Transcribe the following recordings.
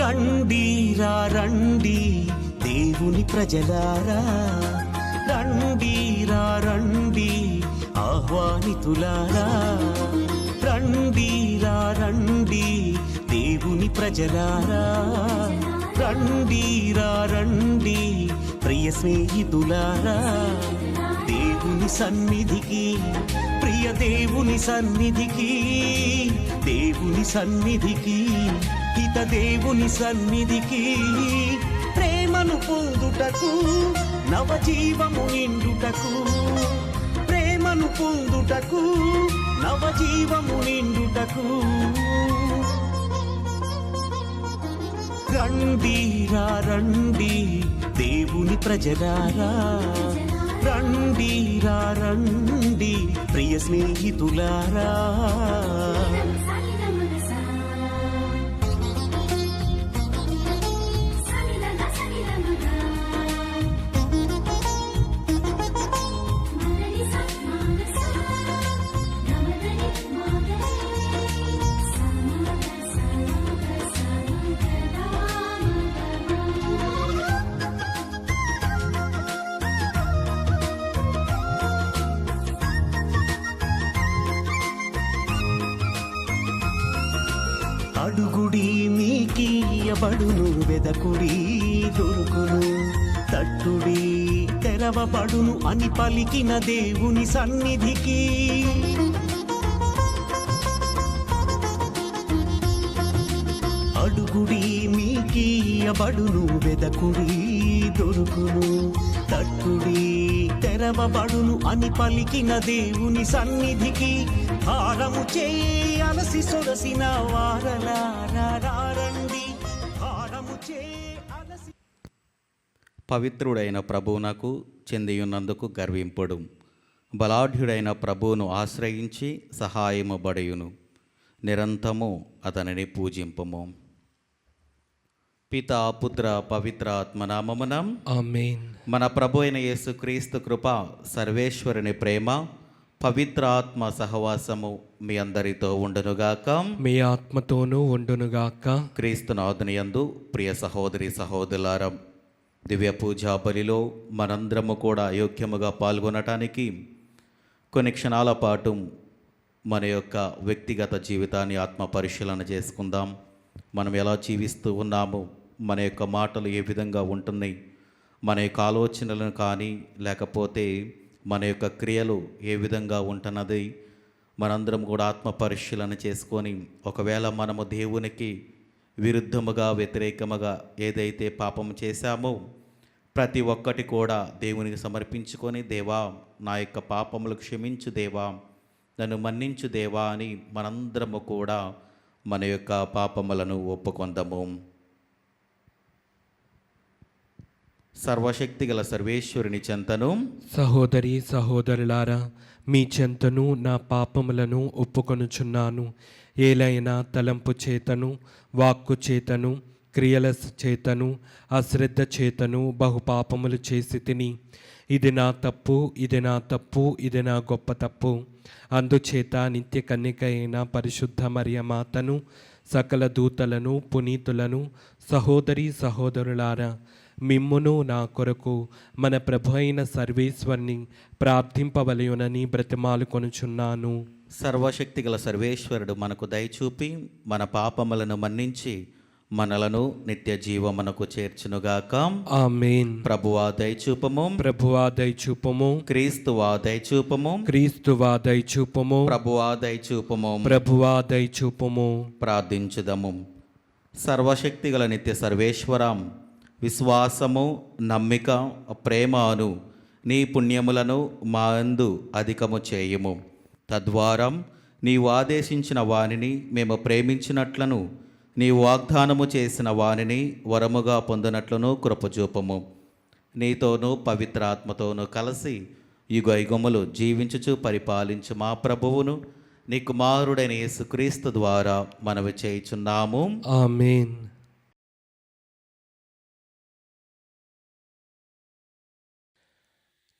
రండిరా రండి దేవుని ప్రజలారా, రండిరా రండి ఆహ్వానితులారా, రండిరా రండి దేవుని ప్రజలారా, రండిరా రండి ప్రియ స్నేహితులారా, దేవుని సన్నిధికి, ప్రియ దేవుని సన్నిధికి, దేవుని సన్నిధికి, హిత దేవుని సన్నిధికి, ప్రేమను పొందుటకు, నవజీవము నిండుటకు, ప్రేమను పొందుటకు, నవజీవము నిండుటకు, రండిరా రండి దేవుని ప్రజలారా, రండిరా రండి ప్రియ స్నేహితులారా. అడుగుడి మీకీయబడును, వెదకుడి దొరుకును, తట్టుడి తెరవబడును అని పలికిన దేవుని సన్నిధికి, అడుగుడి మీకీయబడును, వెదకుడి దొరుకును, తట్టుడి తెరవబడును అని పలికిన దేవుని సన్నిధికి, భారము చేయి అలసి సొరసిన వారలారా రండి, భారము చేయి అలసి. పవిత్రుడైన ప్రభువునకు చెందియున్నందుకు గర్వింపుడు, బలాఢ్యుడైన ప్రభువును ఆశ్రయించి సహాయము బడియును, నిరంతరము అతనిని పూజింపము. పితా పుత్ర పవిత్ర ఆత్మనామమున ఆమేన్. మన ప్రభు అయిన యేసుక్రీస్తు కృప, సర్వేశ్వరుని ప్రేమ, పవిత్ర ఆత్మ సహవాసము మీ అందరితో ఉండునుగాక, మీ ఆత్మతోనూ ఉండునుగాక. క్రీస్తునాథుని యందు ప్రియ సహోదరి సహోదరులారా, దివ్య పూజా బలిలో మనందరము కూడా యోగ్యముగా పాల్గొనటానికి కొన్ని క్షణాల పాటు మన యొక్క వ్యక్తిగత జీవితాన్ని ఆత్మ పరిశీలన చేసుకుందాం. మనం ఎలా జీవిస్తూ ఉన్నాము, మన యొక్క మాటలు ఏ విధంగా ఉంటున్నాయి, మన యొక్క ఆలోచనలను కానీ లేకపోతే మన యొక్క క్రియలు ఏ విధంగా ఉంటున్నది, మనందరం కూడా ఆత్మ పరిశీలన చేసుకొని, ఒకవేళ మనము దేవునికి విరుద్ధముగా వ్యతిరేకముగా ఏదైతే పాపం చేశామో ప్రతి ఒక్కటి కూడా దేవునికి సమర్పించుకొని, దేవా నా యొక్క పాపములు క్షమించు దేవా, నన్ను మన్నించు దేవా అని మనందరము కూడా మన యొక్క పాపములను ఒప్పుకొందాము. సర్వశక్తిగల సర్వేశ్వరుని చెంతను సహోదరి సహోదరులారా, మీ చెంతను నా పాపములను ఒప్పుకొనుచున్నాను. ఏలైనా తలంపు చేతను, వాక్కు చేతను, క్రియల చేతను, అశ్రద్ధ చేతను బహుపాపములు చేసి తిని. ఇది నా తప్పు, ఇది నా తప్పు, ఇది నా గొప్ప తప్పు. అందుచేత నిత్య కన్యక అయిన పరిశుద్ధ మరియ మాతను, సకల దూతలను, పునీతులను, సహోదరి సహోదరులారా, మిమ్మును నా కొరకు మన ప్రభు అయిన సర్వేశ్వరుని ప్రార్థింపవలయునని బ్రతిమాలు కొనుచున్నాను. సర్వశక్తిగల సర్వేశ్వరుడు మనకు దయచూపి మన పాపములను మన్నించి మనలను నిత్య జీవమునకు చేర్చునుగాక. ఆమేన్. ప్రభువా దయచూపము, ప్రభువా దయచూపము, క్రీస్తువా దయచూపము, క్రీస్తువా దయచూపము, ప్రభువా దయచూపము. ప్రభువా దయచూపము. ప్రార్థించుదము. సర్వశక్తిగల నిత్య సర్వేశ్వరం, విశ్వాసము, నమ్మిక, ప్రేమను నీ పుణ్యములను మా అందు అధికము చేయుము. తద్వారా నీవు ఆదేశించిన వానిని మేము ప్రేమించినట్లను, నీవు వాగ్దానము చేసిన వానిని వరముగా పొందినట్లును కృపచూపము. నీతోనూ పవిత్రాత్మతోనూ కలిసి యుగయుగములు జీవించుచు పరిపాలించు మా ప్రభువును నీ కుమారుడైన యేసుక్రీస్తు ద్వారా మనవి చేయుచున్నాము. ఆమేన్.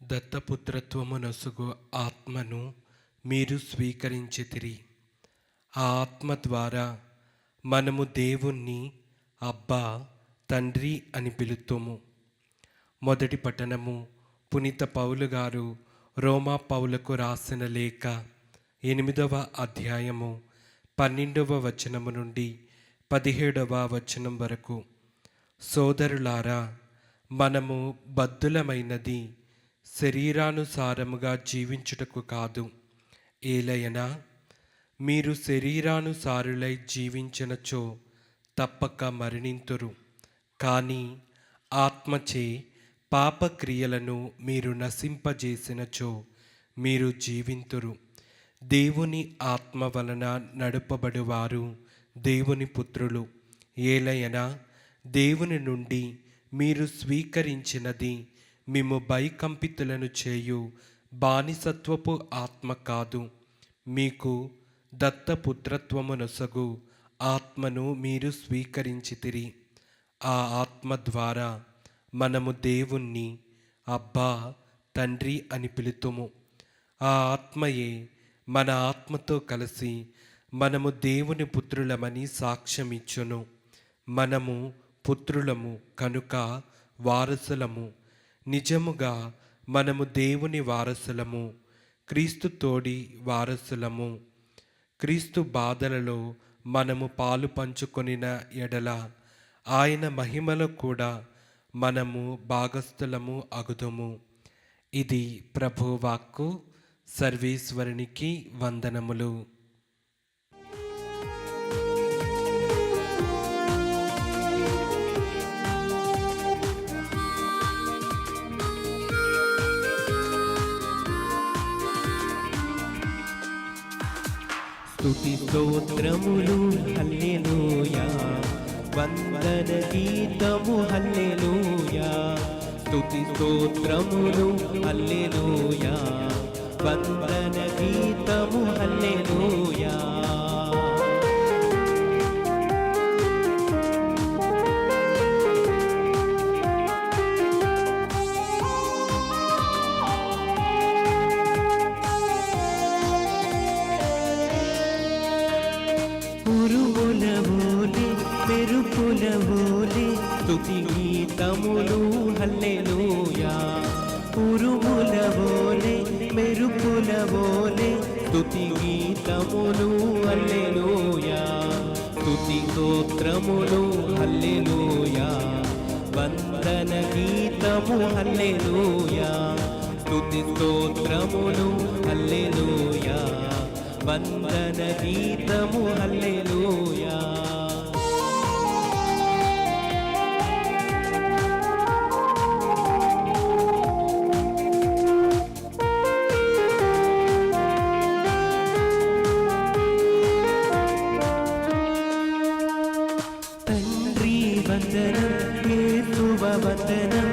దత్తపుత్రత్వము నొసుగు ఆత్మను మీరు స్వీకరించితిరి. ఆ ఆత్మ ద్వారా మనము దేవుణ్ణి అబ్బా, తండ్రి అని పిలుతుము. మొదటి పట్టణము పునీత పౌలు గారు రోమా పౌలకు రాసిన లేఖ 8వ అధ్యాయము 12వ వచనము నుండి 17వ వచనం వరకు. సోదరులారా, మనము బద్ధులమైనది శరీరానుసారముగా జీవించుటకు కాదు. ఏలయనా మీరు శరీరానుసారులై జీవించినచో తప్పక మరణింతురు. కానీ ఆత్మచే పాపక్రియలను మీరు నశింపజేసినచో మీరు జీవింతురు. దేవుని ఆత్మ వలన నడుపబడువారు దేవుని పుత్రులు. ఏలయనా దేవుని నుండి మీరు స్వీకరించినది మేము భయకంపితులను చేయు బానిసత్వపు ఆత్మ కాదు, మీకు దత్తపుత్రత్వమునొసగు ఆత్మను మీరు స్వీకరించితిరి. ఆ ఆత్మ ద్వారా మనము దేవుణ్ణి అబ్బా, తండ్రి అని పిలుతుము. ఆ ఆత్మయే మన ఆత్మతో కలిసి మనము దేవుని పుత్రులమని సాక్ష్యమిచ్చును. మనము పుత్రులము కనుక వారసులము. నిజముగా మనము దేవుని వారసులము, క్రీస్తు తోడి వారసులము. క్రీస్తు బాధలలో మనము పాలు పంచుకొనిన ఎడల ఆయన మహిమలో కూడా మనము భాగస్థులము అగుదుము. ఇది ప్రభువాక్కు. సర్వేశ్వరునికి వందనములు. స్తుతి స్తోత్రములు హల్లెలూయా, వందన గీతము హల్లెలూయా. స్తుతి స్తోత్రములు హల్లెలూయా, వందన గీతము హల్లెలూయా. మెరుపులవోలే స్తుతి గీతములు హల్లెలూయా. ఉరుములవోలే మెరుపులవోలే స్తుతి గీతములు హల్లెలూయా. స్తుతి స్తోత్రములు హల్లెలూయా, వందన గీతము హల్లెలూయా. స్తుతి స్తోత్రములు హల్లెలూయా, వందన గీతము హల్లెలూయా. తండ్రి వందనం, యేసువ వందనం,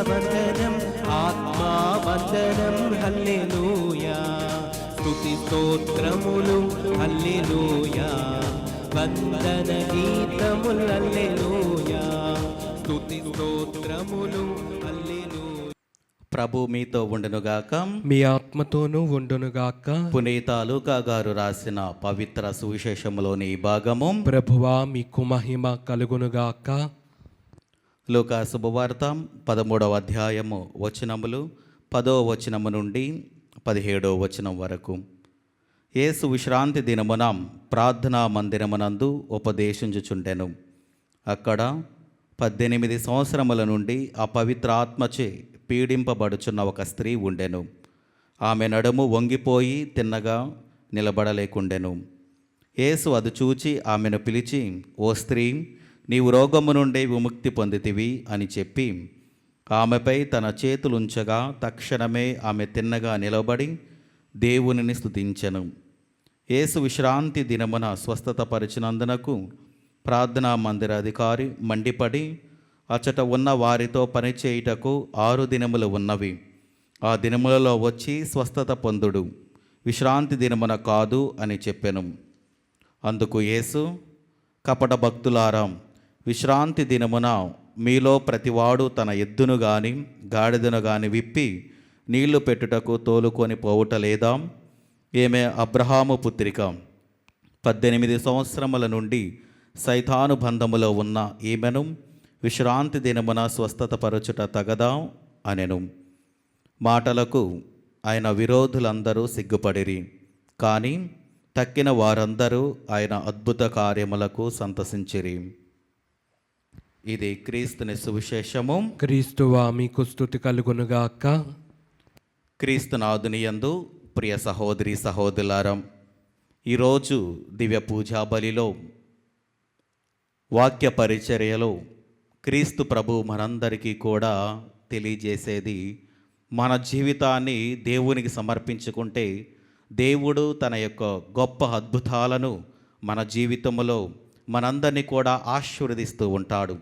వందనం, ఆత్మా వందనం, హల్లెలూయా. స్తుతి స్తోత్రములు హల్లెలూయా, వందన గీతములు హల్లెలూయా, స్తుతి స్తోత్రములు హల్లెలూయా. ప్రభు మీతో ఉండునుగాక. మీ ఆత్మతోనూ ఉండునుగాక. పునీత లూకా గారు రాసిన పవిత్ర సువిశేషములోని ఈ భాగము. ప్రభువా మీకు మహిమ కలుగునుగాక. లూకా శుభవార్త 13వ అధ్యాయము వచనములు 10వ వచనము నుండి 17వ వచనం వరకు. యేసు విశ్రాంతి దినమున ప్రార్థనా మందిరమునందు ఉపదేశించుచుండెను. అక్కడ 18 సంవత్సరముల నుండి అపవిత్ర ఆత్మచే పీడింపబడుచున్న ఒక స్త్రీ ఉండెను. ఆమె నడుము వంగిపోయి తిన్నగా నిలబడలేకుండెను. యేసు అది చూచి ఆమెను పిలిచి, ఓ స్త్రీ, నీవు రోగము నుండి విముక్తి పొందితివి అని చెప్పి ఆమెపై తన చేతులుంచగా తక్షణమే ఆమె తిన్నగా నిలబడి దేవునిని స్తుతించెను. యేసు విశ్రాంతి దినమున స్వస్థత పరిచినందునకు ప్రార్థనా మందిర అధికారి మండిపడి అచట ఉన్న వారితో పనిచేయుటకు 6 దినములు ఉన్నవి. ఆ దినములలో వచ్చి స్వస్థత పొందుడు, విశ్రాంతి దినమున కాదు అని చెప్పెను. అందుకు యేసు, కపట భక్తులారా, విశ్రాంతి దినమున మీలో ప్రతివాడు తన ఎద్దును గాని గాడిదను గాని విప్పి నీళ్లు పెట్టుటకు తోలుకొని పోవుటలేదా? ఈమె అబ్రహాము పుత్రిక. 18 సంవత్సరముల నుండి సైతాను బంధములో ఉన్న ఈమెను విశ్రాంతి దినమున స్వస్థత పరచుట తగదా అనెను. మాటలకు ఆయన విరోధులందరూ సిగ్గుపడిరి. కానీ తక్కిన వారందరూ ఆయన అద్భుత కార్యములకు సంతసించిరి. ఇది క్రీస్తుని సువిశేషము. క్రీస్తువా మీకు స్తుతి కలుగునుగాక. క్రీస్తునాథుని యందు ప్రియ సహోదరి సహోదరులారా, ఈరోజు దివ్య పూజా బలిలో వాక్య పరిచర్యలో క్రీస్తు ప్రభు మనందరికీ కూడా తెలియజేసేది, మన జీవితాన్ని దేవునికి సమర్పించుకుంటే దేవుడు తన యొక్క గొప్ప అద్భుతాలను మన జీవితంలో మనందరినీ కూడా ఆశీర్వదిస్తూ ఉంటాడు.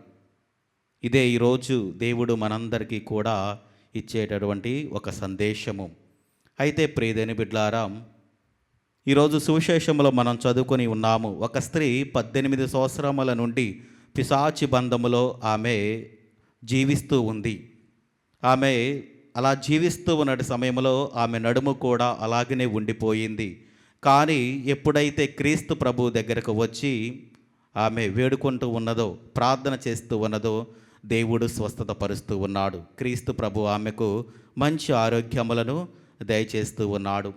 ఇదే ఈరోజు దేవుడు మనందరికీ కూడా ఇచ్చేటటువంటి ఒక సందేశము. అయితే ప్రియదేని బిడ్లారా, ఈరోజు సువిశేషంలో మనం చదువుకొని ఉన్నాము. ఒక స్త్రీ 18 సంవత్సరముల నుండి పిశాచి బంధములో ఆమె జీవిస్తూ ఉంది. ఆమె అలా జీవిస్తూ ఉన్న సమయంలో ఆమె నడుము కూడా అలాగనే ఉండిపోయింది. కానీ ఎప్పుడైతే క్రీస్తు ప్రభు దగ్గరకు వచ్చి ఆమె వేడుకుంటూ ఉన్నదో, ప్రార్థన చేస్తూ ఉన్నదో, దేవుడు స్వస్థత పరుస్తూ ఉన్నాడు. క్రీస్తు ప్రభు ఆమెకు మంచి ఆరోగ్యములను దయచేస్తూ ఉన్నాడు.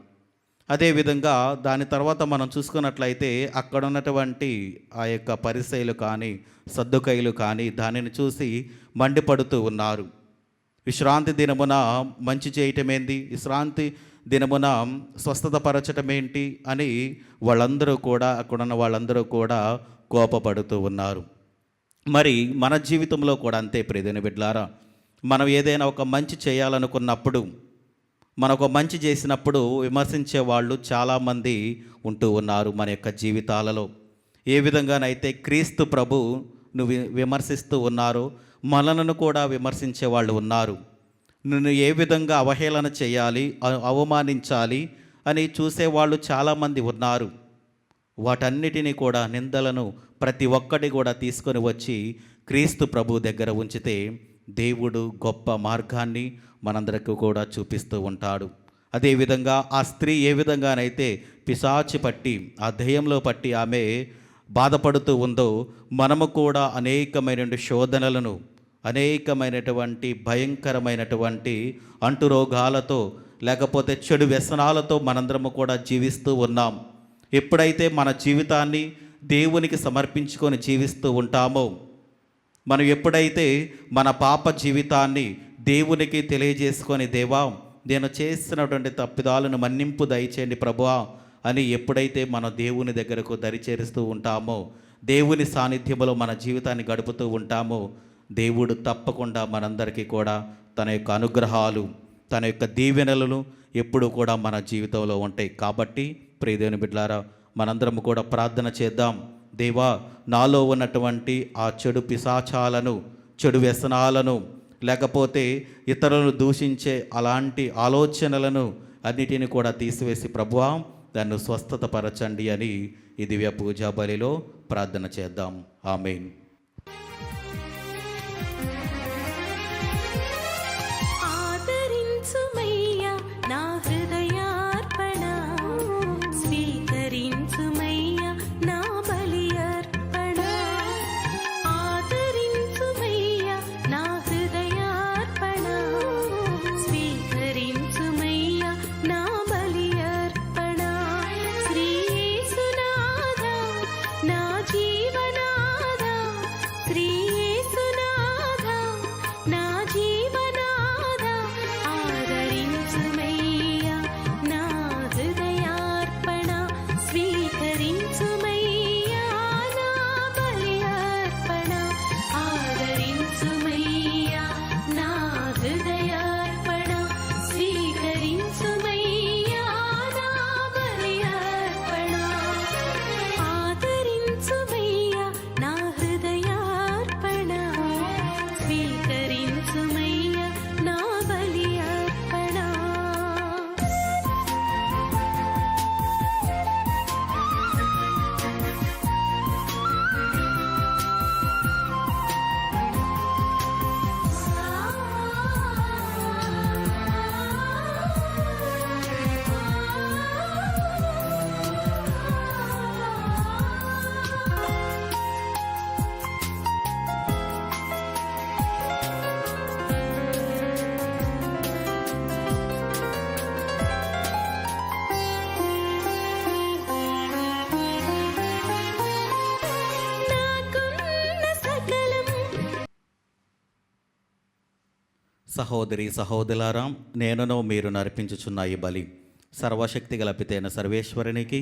అదేవిధంగా దాని తర్వాత మనం చూసుకున్నట్లయితే అక్కడ ఉన్నటువంటి ఆ యొక్క పరిసయ్యులు కానీ సద్దుకయ్యులు కానీ దానిని చూసి మండిపడుతూ ఉన్నారు. విశ్రాంతి దినమున మంచి చేయటమేంది, విశ్రాంతి దినమున స్వస్థత పరచటమేంటి అని వాళ్ళందరూ కూడా అక్కడున్న వాళ్ళందరూ కూడా కోపపడుతూ ఉన్నారు. మరి మన జీవితంలో కూడా అంతే ప్రియదేని బిడ్డలారా, మనం ఏదైనా ఒక మంచి చేయాలనుకున్నప్పుడు, మనకు మంచి చేసినప్పుడు విమర్శించే వాళ్ళు చాలామంది ఉంటూ ఉన్నారు మన యొక్క జీవితాలలో. ఏ విధంగానైతే క్రీస్తు ప్రభు నువ్వు విమర్శిస్తూ ఉన్నారో మనలను కూడా విమర్శించే వాళ్ళు ఉన్నారు. నిన్ను ఏ విధంగా అవహేళన చేయాలి, అవమానించాలి అని చూసేవాళ్ళు చాలామంది ఉన్నారు. వాటన్నిటినీ కూడా నిందలను ప్రతి ఒక్కటి కూడా తీసుకొని వచ్చి క్రీస్తు ప్రభు దగ్గర ఉంచితే దేవుడు గొప్ప మార్గాన్ని మనందరికీ కూడా చూపిస్తూ ఉంటాడు. అదేవిధంగా ఆ స్త్రీ ఏ విధంగానైతే పిశాచి పట్టి ఆ దయ్యంలో పట్టి ఆమె బాధపడుతూ ఉందో, మనము కూడా అనేకమైన శోధనలను, అనేకమైనటువంటి భయంకరమైనటువంటి అంటురోగాలతో లేకపోతే చెడు వ్యసనాలతో మనందరము కూడా జీవిస్తూ ఉన్నాం. ఎప్పుడైతే మన జీవితాన్ని దేవునికి సమర్పించుకొని జీవిస్తూ ఉంటామో, మనం ఎప్పుడైతే మన పాప జీవితాన్ని దేవునికి తెలియజేసుకొని, దేవా నేను చేస్తున్నటువంటి తప్పిదాలను మన్నింపు దయచేయండి ప్రభువా అని ఎప్పుడైతే మన దేవుని దగ్గరకు దరిచేరుస్తూ ఉంటామో, దేవుని సాన్నిధ్యంలో మన జీవితాన్ని గడుపుతూ ఉంటామో, దేవుడు తప్పకుండా మనందరికీ కూడా తన యొక్క అనుగ్రహాలు, తన యొక్క దీవెనలను ఎప్పుడు కూడా మన జీవితంలో ఉంటాయి. కాబట్టి ప్రియదేవుని బిడ్డలారా, మనందరం కూడా ప్రార్థన చేద్దాం. దేవా, నాలో ఉన్నటువంటి ఆ చెడు పిశాచాలను, చెడు వ్యసనాలను, లేకపోతే ఇతరులను దూషించే అలాంటి ఆలోచనలను అన్నిటిని కూడా తీసివేసి ప్రభువా దాన్ని స్వస్థతపరచండి అని ఈ దివ్య పూజా బలిలో ప్రార్థన చేద్దాం. ఆమేన్. ఆదరించుమయ్యా నా హృదయార్పణ, స్వీకరించుమయ్యా నా బలి అర్పణ. ఆదరించుమయ్యా నా హృదయార్పణ, స్వీకరించుమయ్యా నా బలి అర్పణ. శ్రీ యేసునాథా నా జీవనాథా, శ్రీ యేసునాథా నా జీవనాథా, ఆదరించుమయ్యా నా హృదయార్పణ, స్వీకరించుమయ్యా నా బలి అర్పణ. ఆదరించుమయ్యా నా హృదయార్పణ, స్వీకరించుమయ్యా నా బలి అర్పణ. ఆదరించుమయ్యా నా హృదయార్పణ, స్వీకరించుమయ్యా నా బలి అర్పణ. నాకున్న సకలం సహోదరి సహోదరులారా, నేనును మీరు నర్పించుచున్న ఈ బలి సర్వశక్తి గల పితైన సర్వేశ్వరునికి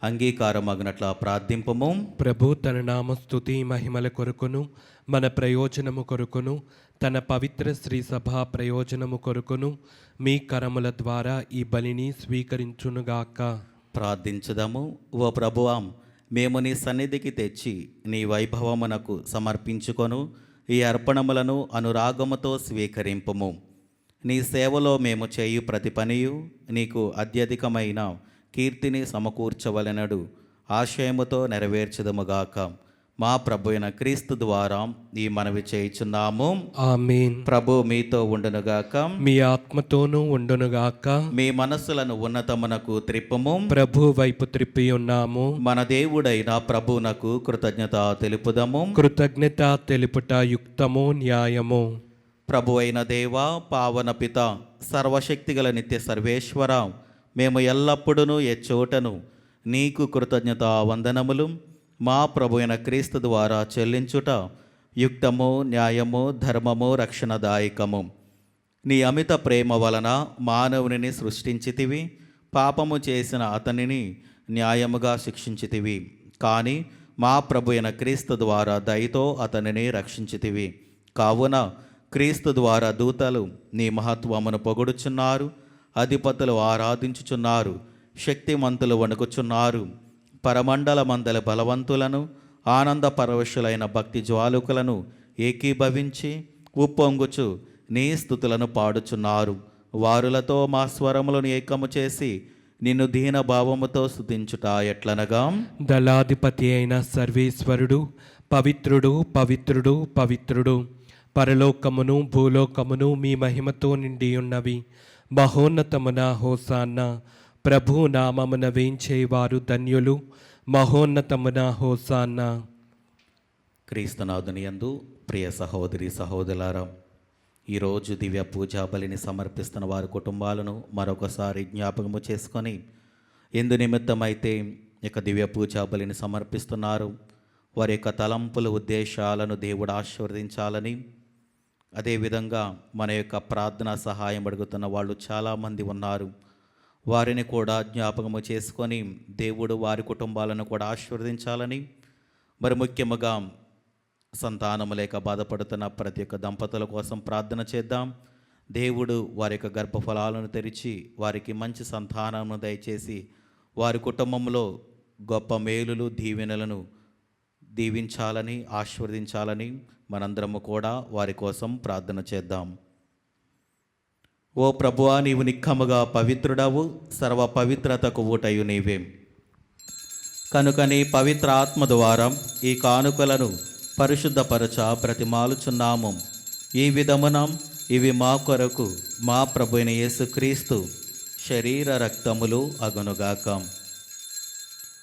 అంగీకారమగినట్ల ప్రార్థింపము. ప్రభు తన నామ స్తుతి మహిమల కొరకును మన ప్రయోజనము కొరకును తన పవిత్ర శ్రీ సభా ప్రయోజనము కొరకును మీ కరముల ద్వారా ఈ బలిని స్వీకరించునుగాక. ప్రార్థించుదాము. ఓ ప్రభువాం, మేము నీ సన్నిధికి తెచ్చి నీ వైభవమునకు సమర్పించుకొను ఈ అర్పణములను అనురాగముతో స్వీకరింపుము. నీ సేవలో మేము చేయు ప్రతి పనియు నీకు అత్యధికమైన కీర్తిని సమకూర్చవలెనడు ఆశయముతో నెరవేర్చదముగాక. మా ప్రభు అయిన క్రీస్తు ద్వారా ఈ మనవి చేయుచున్నాము. ఆమేన్. ప్రభు మీతో ఉండునుగాక. మీ ఆత్మతోనూ ఉండునుగాక. మీ మనస్సులను ఉన్నతమునకు త్రిప్పుము. ప్రభు వైపు త్రిప్పి ఉన్నాము. మన దేవుడైన ప్రభువునకు కృతజ్ఞత తెలుపుదము. కృతజ్ఞత తెలుపుట యుక్తము న్యాయము. ప్రభు అయిన దేవా, పావన పిత, సర్వశక్తిగల నిత్య సర్వేశ్వర, మేము ఎల్లప్పుడూ ఎచ్చోటను నీకు కృతజ్ఞత వందనములు మా ప్రభు అయిన క్రీస్తు ద్వారా చెల్లించుట యుక్తము, న్యాయము, ధర్మము, రక్షణదాయకము. నీ అమిత ప్రేమ వలన మానవునిని సృష్టించితివి, పాపము చేసిన అతనిని న్యాయముగా శిక్షించితివి. కానీ మా ప్రభు అయిన క్రీస్తు ద్వారా దయతో అతనిని రక్షించితివి. కావున క్రీస్తు ద్వారా దూతలు నీ మహత్వమును పొగుడుచున్నారు, అధిపతులు ఆరాధించుచున్నారు, శక్తిమంతులు వణుకుచున్నారు. పరమండల మందల బలవంతులను ఆనంద పరవశులైన భక్తి జ్వాలుకులను ఏకీభవించి ఉప్పొంగుచు నీ స్తుతులను పాడుచున్నారు. వారులతో మా స్వరములను ఏకము చేసి నిన్ను దీన భావముతో స్తుతించుట ఎట్లనగా, దళాధిపతి అయిన సర్వేశ్వరుడు పవిత్రుడు పవిత్రుడు పవిత్రుడు, పరలోకమును భూలోకమును మీ మహిమతో నిండి ఉన్నవి. మహోన్నతమున హోసాన్న. ప్రభు నామమున వేంచేవారు ధన్యులు. మహోన్నతమున హోసాన్న. క్రీస్తునాథుని యందు ప్రియ సహోదరి సహోదరులారా, ఈరోజు దివ్య పూజా బలిని సమర్పిస్తున్న వారి కుటుంబాలను మరొకసారి జ్ఞాపకము చేసుకొని ఎందు నిమిత్తమైతే ఇక దివ్య పూజా బలిని సమర్పిస్తున్నారు వారి యొక్క తలంపుల ఉద్దేశాలను దేవుడు ఆశీర్వదించాలని, అదేవిధంగా మన యొక్క ప్రార్థన సహాయం అడుగుతున్న వాళ్ళు చాలామంది ఉన్నారు. వారిని కూడా జ్ఞాపకము చేసుకొని దేవుడు వారి కుటుంబాలను కూడా ఆశీర్వదించాలని, మరి ముఖ్యముగా సంతానము లేక బాధపడుతున్న ప్రతి ఒక్క దంపతుల కోసం ప్రార్థన చేద్దాం. దేవుడు వారి యొక్క గర్భఫలాలను తెరిచి వారికి మంచి సంతానము దయచేసి వారి కుటుంబంలో గొప్ప మేలులు దీవెనలను దీవించాలని ఆశీర్వదించాలని మనందరము కూడా వారి కోసం ప్రార్థన చేద్దాం. ఓ ప్రభువా, నీవు నిక్కముగా పవిత్రుడవు, సర్వ పవిత్రతకు ఊటయు నీవే. కనుక నీ పవిత్ర ఆత్మ ద్వారా ఈ కానుకలను పరిశుద్ధపరచ బ్రతిమాలుచున్నాము. ఈ విధమున ఇవి మా కొరకు మా ప్రభువైన యేసుక్రీస్తు శరీర రక్తములు అగునుగాక.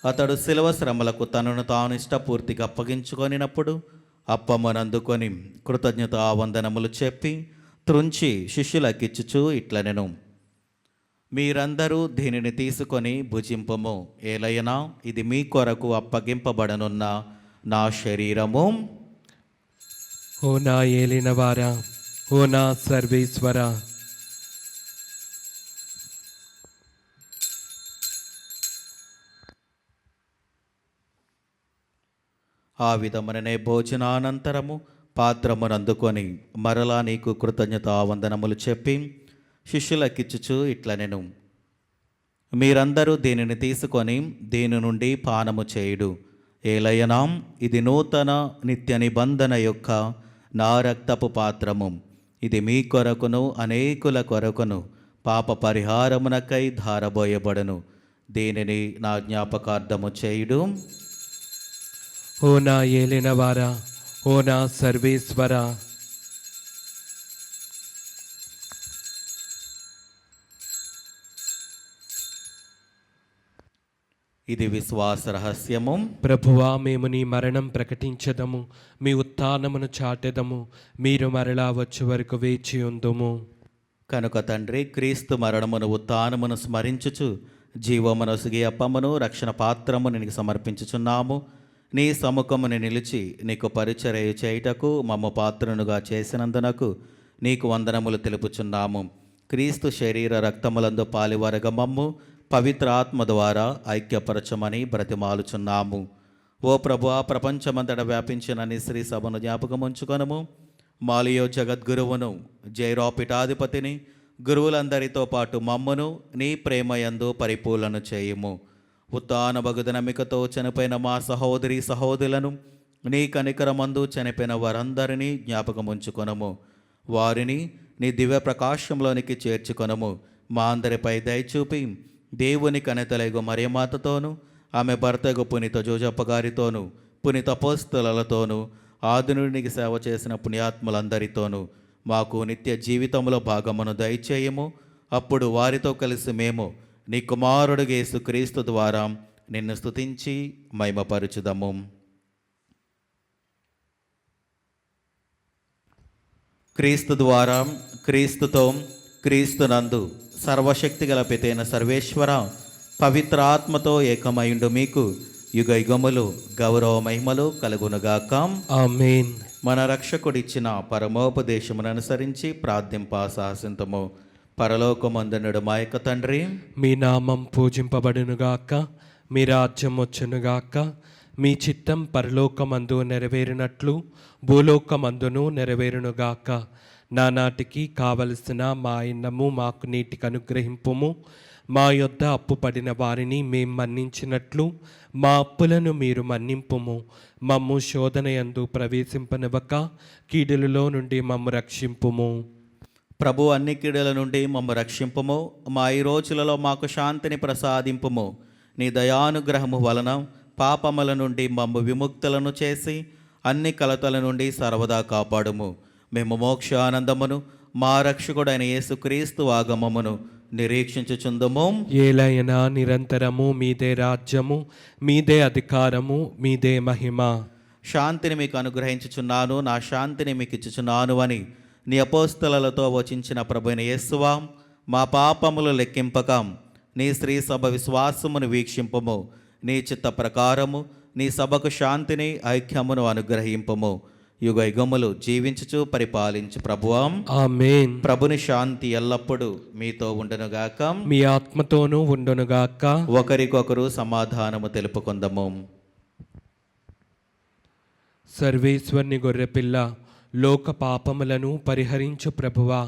అతడు శిలువ శ్రమలకు తనను తాను ఇష్టపూర్తిగా అప్పగించుకొనినప్పుడు అప్పమ్మనందుకొని కృతజ్ఞతా వందనములు చెప్పి త్రుంచి శిష్యులకిచ్చుచూ ఇట్లనెను: మీరందరూ దీనిని తీసుకొని భుజింపము. ఏలైనా ఇది మీ కొరకు అప్పగింపబడనున్న నా శరీరము. ఓ నా ఏలినవారా, ఓ నా సర్వేశ్వరా, ఆ విధముననే భోజనానంతరము పాత్రమునందుకొని మరలా నీకు కృతజ్ఞతా వందనములు చెప్పి శిష్యులకిచ్చుచు ఇట్లనెను: మీరందరూ దీనిని తీసుకొని దీని నుండి పానము చేయుడు. ఏలయనా ఇది నూతన నిత్య నిబంధన యొక్క నా రక్తపు పాత్రము. ఇది మీ కొరకును అనేకుల కొరకును పాప పరిహారమునకై ధారబోయబడును. దీనిని నా జ్ఞాపకార్థము చేయుడు. ఓ నా ఏలినవారా, ఓ నా సర్వేశ్వరా, ఇది విశ్వాస రహస్యము. ప్రభువా, మేము నీ మరణం ప్రకటించదము, మీ ఉత్థానమును చాటెదము, మీరు మరలా వచ్చే వరకు వేచి ఉందుము. కనుక తండ్రి, క్రీస్తు మరణమును ఉత్థానమును స్మరించుచు జీవమునొసిగి అప్పమును రక్షణ పాత్రమును నీకు సమర్పించుచున్నాము. నీ సముఖముని నిలిచి నీకు పరిచర్య చేయుటకు మమ్మ పాత్రనుగా చేసినందునకు నీకు వందనములు తెలుపుచున్నాము. క్రీస్తు శరీర రక్తములందు పాలివరగ మమ్ము పవిత్ర ఆత్మ ద్వారా ఐక్యపరచమని బ్రతిమాలుచున్నాము. ఓ ప్రభువా, ప్రపంచమంతటా వ్యాపించిన నీ శ్రీ సభను జ్ఞాపకముంచుకొనుము. మాలియో జగద్గురువును, జైరాపిఠాధిపతిని, గురువులందరితో పాటు మమ్మును నీ ప్రేమయందు పరిపూర్ణను చేయుము. ఉత్తాన బగుదనమికతో చనిపోయిన మా సహోదరి సహోదరులను, నీ కనికరమందు చనిపోయిన వారందరినీ జ్ఞాపకముంచుకొనుము. వారిని నీ దివ్య ప్రకాశంలోనికి చేర్చుకొనుము. మా అందరిపై దయచూపి దేవుని కనెతలగు మరియమాతతోనూ, ఆమె భర్తగు పునీత జోజప్ప గారితోనూ, పునీత అపోస్తలులతోనూ, ఆదినుడికి సేవ చేసిన పుణ్యాత్ములందరితోనూ మాకు నిత్య జీవితంలో భాగమును దయచేయము. అప్పుడు వారితో కలిసి మేము నీ కుమారుడు యేసుక్రీస్తు ద్వారా నిన్ను స్తుతించి మహిమపరచుదము. క్రీస్తు ద్వారా, క్రీస్తుతో, క్రీస్తునందు సర్వశక్తిగల పితైన సర్వేశ్వర, పవిత్ర ఆత్మతో ఏకమైండు మీకు యుగ యుగములు గౌరవ మహిమలు కలుగునుగాక. ఆమేన్. మన రక్షకుడిచ్చిన పరమోపదేశమును అనుసరించి ప్రార్థింప సాహసింతము. పరలోకమందునుడు మా యొక్క తండ్రి, మీ నామం పూజింపబడునుగాక, మీ రాజ్యం వచ్చునుగాక, మీ చిత్తం పరలోకమందు నెరవేరినట్లు భూలోకమందును నెరవేరునుగాక. నానాటికి కావలసిన మా అన్నము మాకు నీటికి అనుగ్రహింపుము. మా యొద్ద అప్పు పడిన వారిని మేం మన్నించినట్లు మా అప్పులను మీరు మన్నింపుము. మమ్ము శోధనయందు ప్రవేశింపనివ్వక కీడులలో నుండి మమ్ము రక్షింపుము. ప్రభు, అన్ని కీడుల నుండి మమ్ము రక్షింపుము. మా ఈ రోజులలో మాకు శాంతిని ప్రసాదింపుము. నీ దయానుగ్రహము వలన పాపముల నుండి మమ్ము విముక్తులను చేసి అన్ని కలతల నుండి సర్వదా కాపాడుము. మేము మోక్షానందమును మా రక్షకుడైన యేసుక్రీస్తు ఆగమమును నిరీక్షించుచుందుము. ఏలైనా నిరంతరము మీదే రాజ్యము, మీదే అధికారము, మీదే మహిమ. శాంతిని మీకు అనుగ్రహించుచున్నాను, నా శాంతిని మీకు ఇచ్చుచున్నాను అని నీ అపోస్తలతో వచించిన ప్రభువైన యేసువా, మా పాపములు లెక్కింపక నీ స్త్రీ సభ విశ్వాసమును వీక్షింపము. నీ చిత్త ప్రకారము నీ సభకు శాంతిని ఐక్యమును అనుగ్రహింపము. యుగ యుగములు జీవించుచు పరిపాలించు ప్రభువా. ఆమేన్. ప్రభుని శాంతి ఎల్లప్పుడూ మీతో ఉండునుగాక, మీ ఆత్మతోనూ ఉండునుగాక. ఒకరికొకరు సమాధానము తెలుపుకుందము. సర్వేశ్వరుని గొర్రెపిల్ల, లోక పాపములను పరిహరించు ప్రభువా,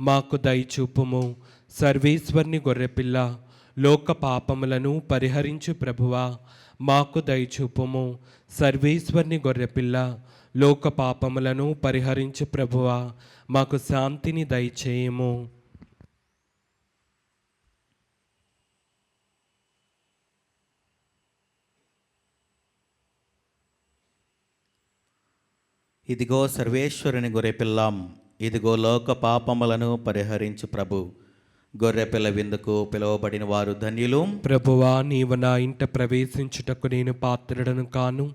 మాకు దయచూపుము. సర్వేశ్వరుని గొర్రెపిల్ల, లోక పాపములను పరిహరించు ప్రభువా మాకు దయచూపుము. సర్వేశ్వరుని గొర్రెపిల్ల లోక పాపములను పరిహరించు ప్రభువా మాకు శాంతిని దయచేయము. ఇదిగో సర్వేశ్వరుని గొర్రెపిల్లాం, ఇదిగో లోక పాపములను పరిహరించు ప్రభు. గొర్రెపిల్ల విందుకు పిలువబడిన వారు ధన్యులు. ప్రభువా నీవు నా ఇంట ప్రవేశించుటకు నేను పాత్రుడను కాను,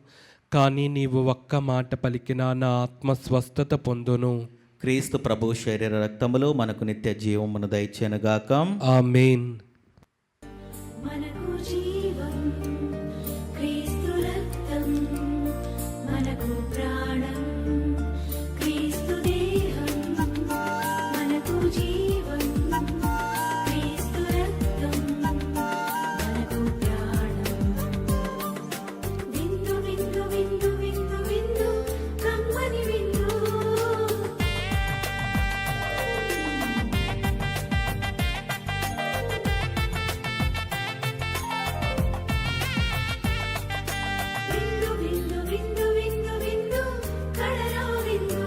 కానీ నీవు ఒక్క మాట పలికినా నా ఆత్మ స్వస్థత పొందును. క్రీస్తు ప్రభు శరీర రక్తములు మనకు నిత్య జీవమును దయచేనుగాక. ఆమేన్. మనకు జీవం క్రీస్తు రక్తం, మనకు ప్రాణం క్రీస్తు దేహం. మనకు జీవం క్రీస్తు రక్తం, మనకు ప్రాణం. విందు విందు విందు విందు విందు కమ్మని విందు. విందు విందు విందు విందు విందు కడలో విందు.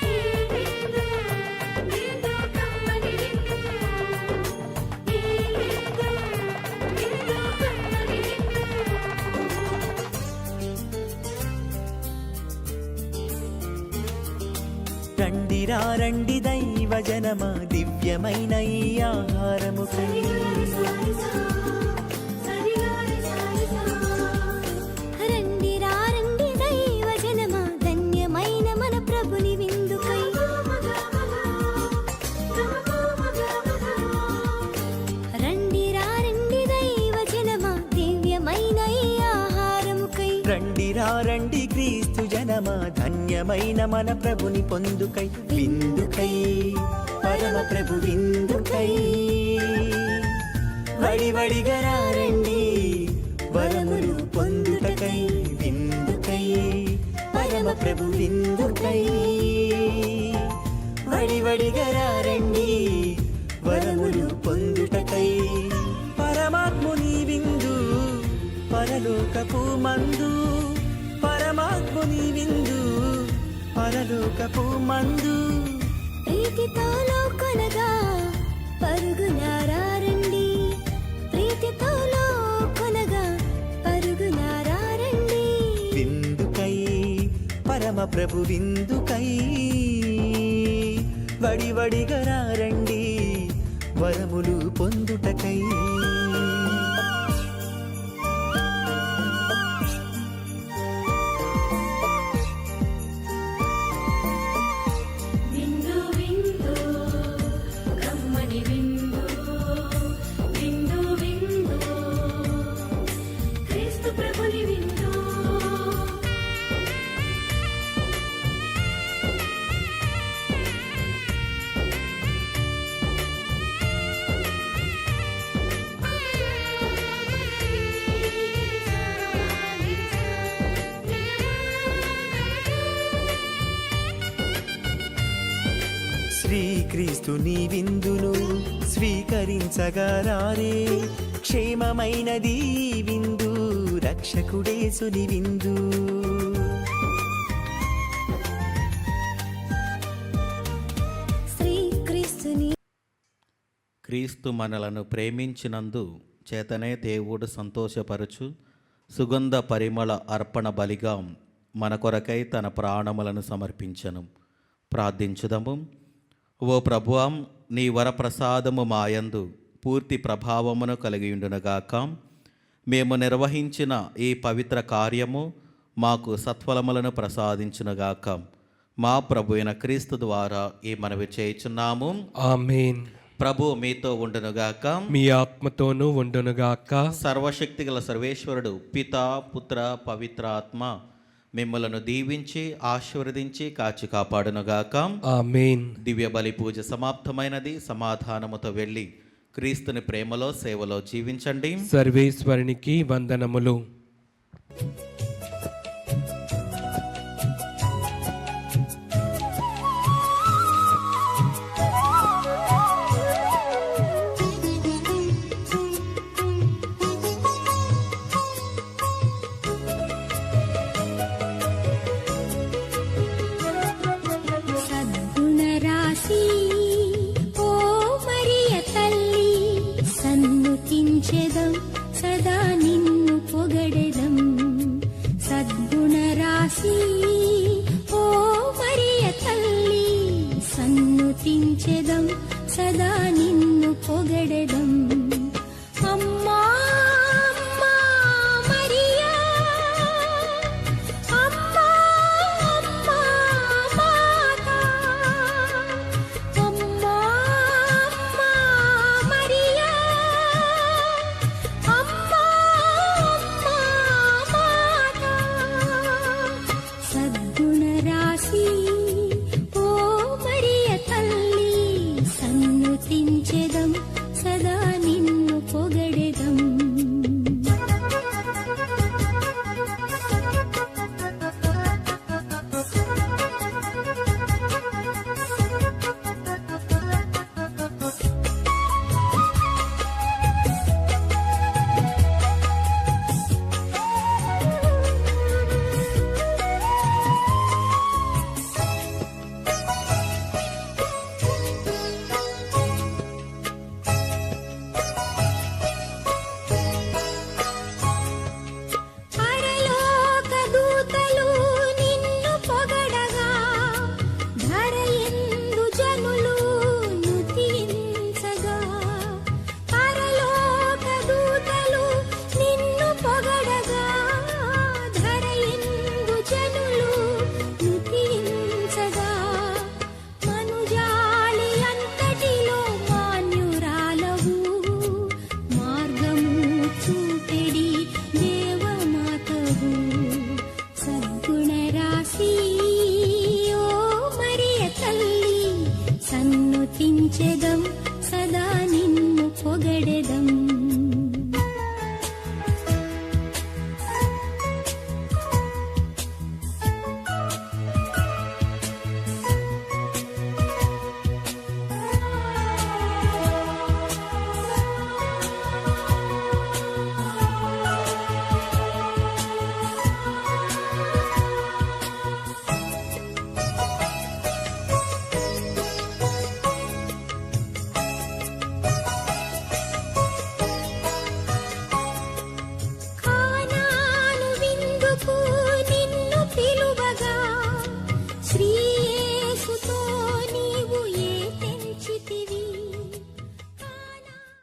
ఈ విందు విందు కమ్మని విందు. ఈ విందు విందు కమ్మని విందు. రండిరా రండి దైవ జనమ దివ్యమైన ఈ ఆహారము రండి రా రండి దైవ జనమా, ధన్యమైన మన ప్రభుని విందుకై. రండి రా రండి దైవ జనమా, దివ్యమైన ఈ ఆహారముకై. రండిరా రండి క్రీస్తు జనమ ధన్యమైన మన ప్రభుని పొందుకై. విందుకై పరమ ప్రభు విందుకై వడివడిగా రండి వరములు పొందుటకై. విందుకై పరమ ప్రభు విందుకై వడివడిగా రండి వరములు పొందుటకై. పరమాత్ముని విందు పరలోకపు మందు, పరమాత్ముని విందు పరలోకపు మందు. ప్రీతితో లోకొనగా పరుగునారా రండి, ప్రీతితో లోకొనగా పరుగునారా రండి. విందుకై పరమ ప్రభు విందుకై వడివడిగా రండి వరములు పొందుటకై. విందు విందు కమ్మని విందు. విందు విందు క్రీస్తు ప్రభుని విందు. శ్రీక్రీస్తుని విందును స్వీకరించగా రారే, క్షేమమైనది ఈ విందు రక్షకుడేసుని విందు. శ్రీక్రీస్తుని క్రీస్తు మనలను ప్రేమించినందు చేతనే దేవుడు సంతోషపరచు సుగంధ పరిమళ అర్పణ బలిగా మన కొరకై తన ప్రాణములను సమర్పించను. ప్రార్థించుదము. ఓ ప్రభువాం, నీ వరప్రసాదము మాయందు పూర్తి ప్రభావమును కలిగియుండునుగాక. మేము నిర్వహించిన ఈ పవిత్ర కార్యము మాకు సత్ఫలములను ప్రసాదించునుగాక. మా ప్రభు అయిన క్రీస్తు ద్వారా ఈ మనవి చేయుచున్నాము. ఆమేన్. ప్రభు మీతో ఉండునుగాక. మీ ఆత్మతోనూ ఉండునుగాక. సర్వశక్తి గల సర్వేశ్వరుడు పితా పుత్ర పవిత్ర ఆత్మ మిమ్మలను దీవించి ఆశీర్వదించి కాచి కాపాడునుగాక. ఆమేన్. దివ్య బలి పూజ సమాప్తమైనది. సమాధానముతో వెళ్ళి క్రీస్తుని ప్రేమలో సేవలో జీవించండి. సర్వేశ్వరునికి వందనములు. రాసి ఓ మరియ తల్లి సన్నుతించెదం సదా నిన్ను పొగడెదం పరలోక దూతలు నిన్ను పొగడగా ధరయందు జనులు నుతించగా పరలోక దూతలు నిన్ను పొగడగా ధరయందు జనులు నుతించగా మనుజాలి అంతటిలో మాన్యురాలవు మార్గము చూపెడి దేవమాతవు సద్గుణ రాశి ఓ మరియ తల్లి సన్నుతించెదం సదా నిన్ను పొగడెదం కానాను విందుకు నిన్ను పిలువగా శ్రీ